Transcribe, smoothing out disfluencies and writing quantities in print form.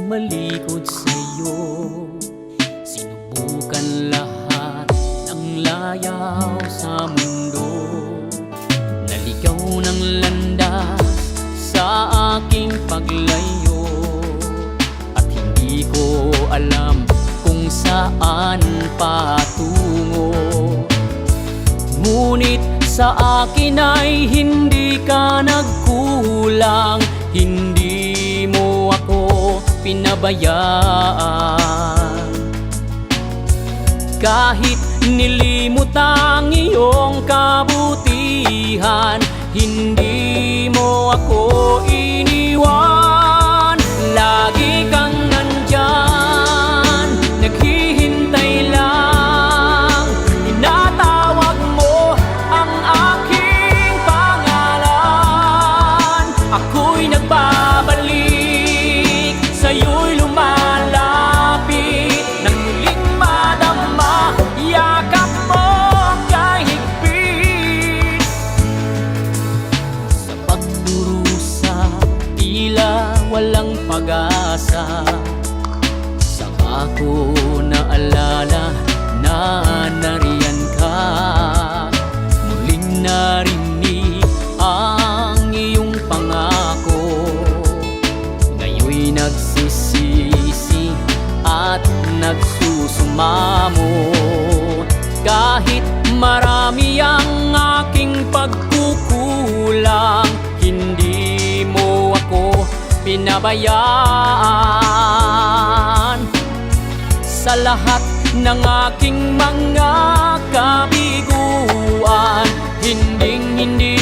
tumalikod sa'yo. Sinubukan lahat ng layaw sa mundo. Naligaw ng landas sa aking paglayo, at hindi ko alam kung saan patungo. Ngunit sa akin ay hindi ka nagkulang, hindi mo ako pinabayaan. Kahit nilimot ang iyong kabutihan, hindi mo ako iniwan. Lagi kang nandyan, naghihintay lang. Tinatawag mo ang aking pangalan. Ako'y nagbabalik, sa'yo'y lumalapit. Nang muling madama, yakap mo kay higpit. Sa pagdurusa, tila walang pag-asa. Saka ko naalala na nariyan ka. Muling narinig ang iyong pangako. Ngayon'y nagsisisi at nagsusumamo. Kahit marami ang aking pagkukulang, hindi mo ako pinabayaan. Sa lahat ng aking mga kabiguan, hindi